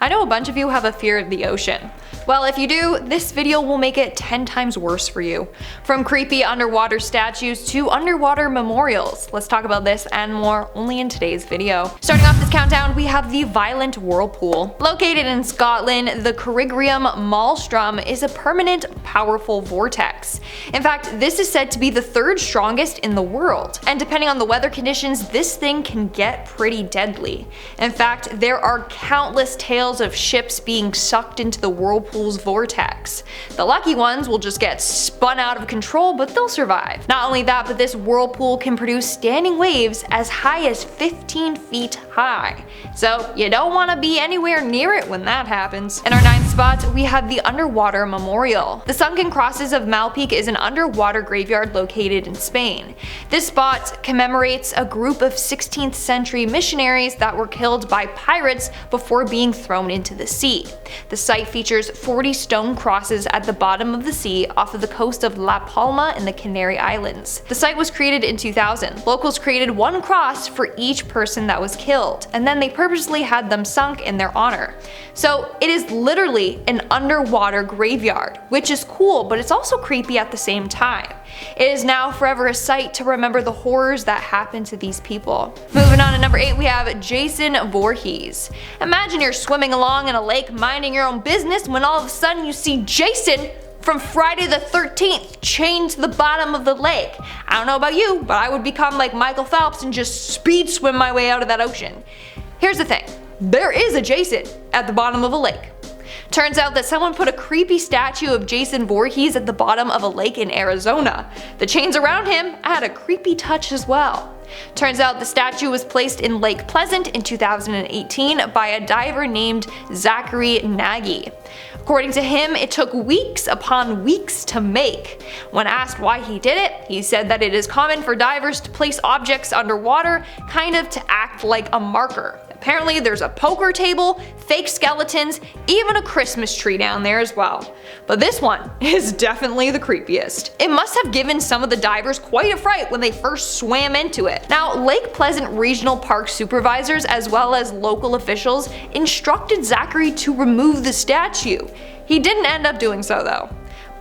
I know a bunch of you have a fear of the ocean. Well, if you do, this video will make it 10 times worse for you. From creepy underwater statues to underwater memorials. Let's talk about this and more only in today's video. Starting off this countdown, we have the violent Whirlpool. Located in Scotland, the Corrigium Maelstrom is a permanent, powerful vortex. In fact, this is said to be the third strongest in the world. And depending on the weather conditions, this thing can get pretty deadly. In fact, there are countless tales of ships being sucked into the Whirlpool's vortex. The lucky ones will just get spun out of control, but they'll survive. Not only that, but this Whirlpool can produce standing waves as high as 15 feet high. So you don't want to be anywhere near it when that happens. In our 9th spot, we have the Underwater Memorial. The Sunken Crosses of Malpeque is an underwater graveyard located in Spain. This spot commemorates a group of 16th century missionaries that were killed by pirates before being thrown into the sea. The site features 40 stone crosses at the bottom of the sea off of the coast of La Palma in the Canary Islands. The site was created in 2000. Locals created one cross for each person that was killed, and then they purposely had them sunk in their honor. So it is literally an underwater graveyard, which is cool, but it's also creepy at the same time. It is now forever a site to remember the horrors that happened to these people. Moving on to number 8, we have Jason Voorhees. Imagine you're swimming along in a lake minding your own business when all of a sudden you see Jason from Friday the 13th chained to the bottom of the lake. I don't know about you, but I would become like Michael Phelps and just speed swim my way out of that ocean. Here's the thing, there is a Jason at the bottom of a lake. Turns out that someone put a creepy statue of Jason Voorhees at the bottom of a lake in Arizona. The chains around him add a creepy touch as well. Turns out the statue was placed in Lake Pleasant in 2018 by a diver named Zachary Nagy. According to him, it took weeks upon weeks to make. When asked why he did it, he said that it is common for divers to place objects underwater, kind of to act like a marker. Apparently there's a poker table, fake skeletons, even a Christmas tree down there as well. But this one is definitely the creepiest. It must have given some of the divers quite a fright when they first swam into it. Now, Lake Pleasant Regional Park supervisors as well as local officials instructed Zachary to remove the statue. He didn't end up doing so though.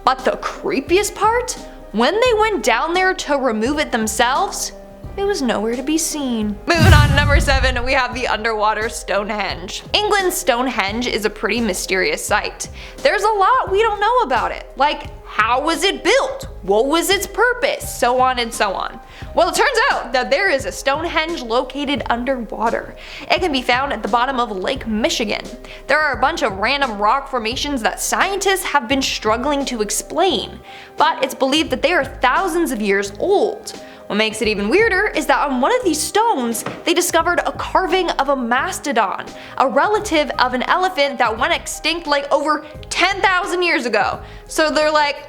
But the creepiest part? When they went down there to remove it themselves, it was nowhere to be seen. Moving on to number 7, we have the Underwater Stonehenge. England's Stonehenge is a pretty mysterious site. There's a lot we don't know about it, like how was it built? What was its purpose? So on and so on. Well, it turns out that there is a Stonehenge located underwater. It can be found at the bottom of Lake Michigan. There are a bunch of random rock formations that scientists have been struggling to explain, but it's believed that they are thousands of years old. What makes it even weirder is that on one of these stones, they discovered a carving of a mastodon, a relative of an elephant that went extinct like over 10,000 years ago. So they're like,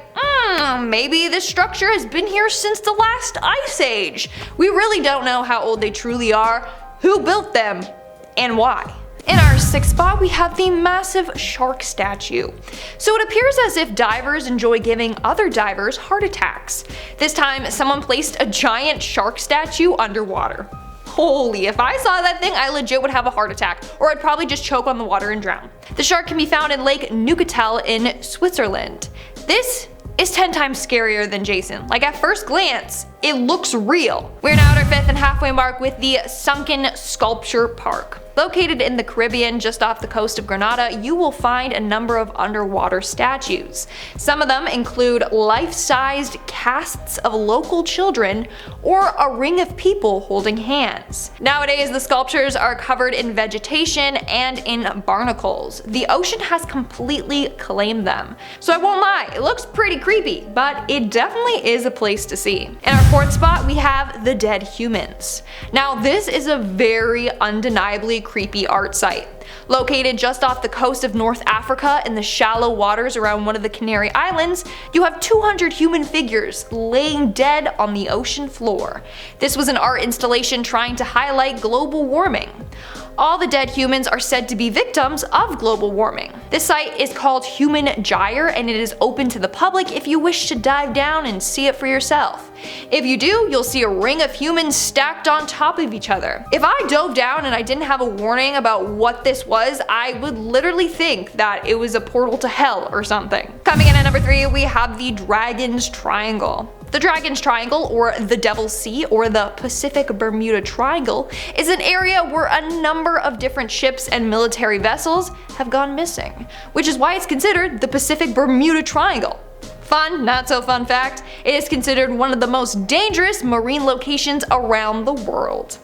maybe this structure has been here since the last ice age. We really don't know how old they truly are, who built them, and why. In our 6th spot, we have the massive shark statue. So it appears as if divers enjoy giving other divers heart attacks. This time, someone placed a giant shark statue underwater. Holy, if I saw that thing, I legit would have a heart attack, or I'd probably just choke on the water and drown. The shark can be found in Lake Neuchatel in Switzerland. This is 10 times scarier than Jason. Like at first glance, it looks real. We're now at our 5th and halfway mark with the Sunken Sculpture Park. Located in the Caribbean just off the coast of Grenada, you will find a number of underwater statues. Some of them include life-sized casts of local children or a ring of people holding hands. Nowadays, the sculptures are covered in vegetation and in barnacles. The ocean has completely claimed them. So I won't lie, it looks pretty creepy, but it definitely is a place to see. In our 4th spot, we have the Dead Humans. Now, this is a very undeniably creepy art site. Located just off the coast of North Africa in the shallow waters around one of the Canary Islands, you have 200 human figures laying dead on the ocean floor. This was an art installation trying to highlight global warming. all the dead humans are said to be victims of global warming. This site is called Human Gyre, and it is open to the public if you wish to dive down and see it for yourself. If you do, you'll see a ring of humans stacked on top of each other. If I dove down and I didn't have a warning about what this was, I would literally think that it was a portal to hell or something. Coming in at number 3, we have the Dragon's Triangle. The Dragon's Triangle, or the Devil's Sea, or the Pacific Bermuda Triangle, is an area where a number of different ships and military vessels have gone missing, which is why it's considered the Pacific Bermuda Triangle. Fun, not so fun fact, it is considered one of the most dangerous marine locations around the world.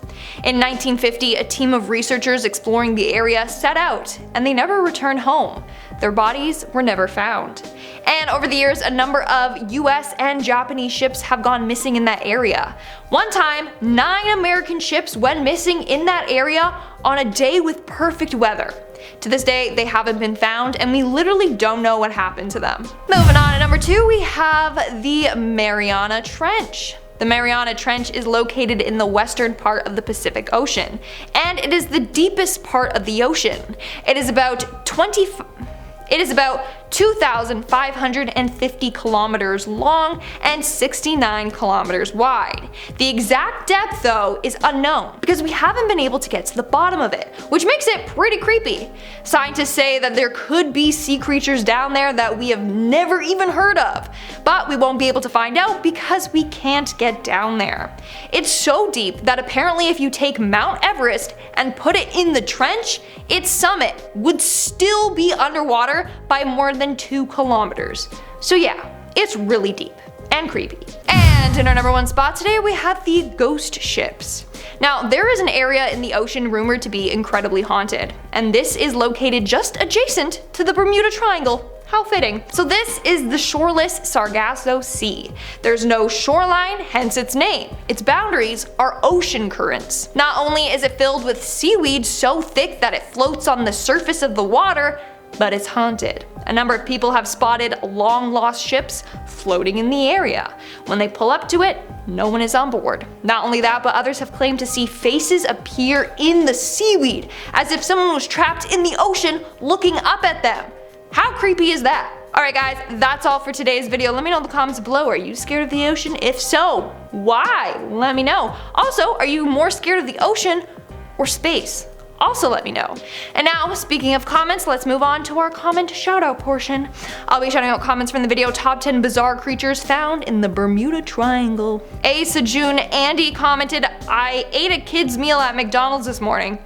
In 1950, a team of researchers exploring the area set out, and they never returned home. Their bodies were never found. And over the years, a number of US and Japanese ships have gone missing in that area. One time, 9 American ships went missing in that area on a day with perfect weather. To this day, they haven't been found, and we literally don't know what happened to them. Moving on, at number 2, we have the Mariana Trench. The Mariana Trench is located in the western part of the Pacific Ocean, and it is the deepest part of the ocean. It is about 2,550 kilometers long and 69 kilometers wide. The exact depth, though, is unknown because we haven't been able to get to the bottom of it, which makes it pretty creepy. Scientists say that there could be sea creatures down there that we have never even heard of, but we won't be able to find out because we can't get down there. It's so deep that apparently if you take Mount Everest and put it in the trench, its summit would still be underwater by more than 2 kilometers. So yeah, it's really deep and creepy. And in our number 1 spot today, we have the ghost ships. Now, there is an area in the ocean rumored to be incredibly haunted, and this is located just adjacent to the Bermuda Triangle. How fitting. So this is the shoreless Sargasso Sea. There's no shoreline, hence its name. Its boundaries are ocean currents. Not only is it filled with seaweed so thick that it floats on the surface of the water, but it's haunted. A number of people have spotted long-lost ships floating in the area. When they pull up to it, no one is on board. Not only that, but others have claimed to see faces appear in the seaweed, as if someone was trapped in the ocean looking up at them. How creepy is that? Alright guys, that's all for today's video. Let me know in the comments below, are you scared of the ocean? If so, why? Let me know. Also, are you more scared of the ocean or space? Also let me know. And now, speaking of comments, let's move on to our comment shoutout portion. I'll be shouting out comments from the video Top 10 Bizarre Creatures Found in the Bermuda Triangle. A. Sejun Andy commented, I ate a kid's meal at McDonald's this morning.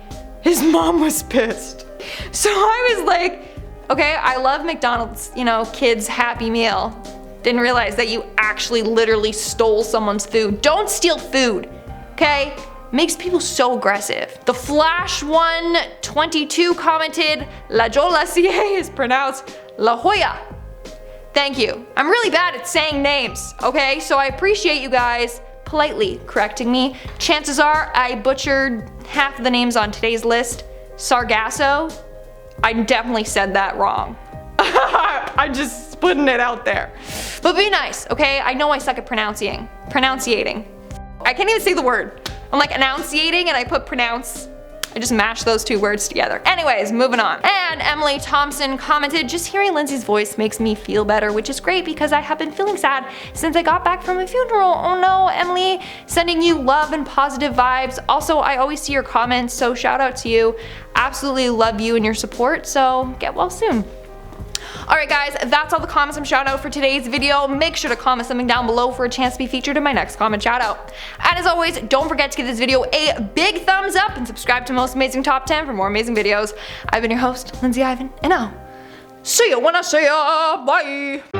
His mom was pissed. So I was like, okay, I love McDonald's, kids Happy Meal. Didn't realize that you actually literally stole someone's food. Don't steal food, okay? Makes people so aggressive. The Flash 122 commented, La Jolla CA is pronounced La Jolla. Thank you. I'm really bad at saying names, okay? So I appreciate you guys politely correcting me. Chances are I butchered half of the names on today's list. Sargasso, I definitely said that wrong. I'm just putting it out there. But be nice, okay? I know I suck at pronunciating. I can't even say the word. I'm like enunciating and I put pronounce. I just mashed those 2 words together. Anyways, moving on. And Emily Thompson commented, just hearing Lindsay's voice makes me feel better, which is great because I have been feeling sad since I got back from a funeral. Oh no, Emily, sending you love and positive vibes. Also, I always see your comments, so shout out to you. Absolutely love you and your support, so get well soon. Alright guys, that's all the comments I'm shouting out for today's video. Make sure to comment something down below for a chance to be featured in my next comment shout out. And as always, don't forget to give this video a big thumbs up and subscribe to Most Amazing Top 10 for more amazing videos. I've been your host, Lindsay Ivan, and I'll see you when I see ya. Bye!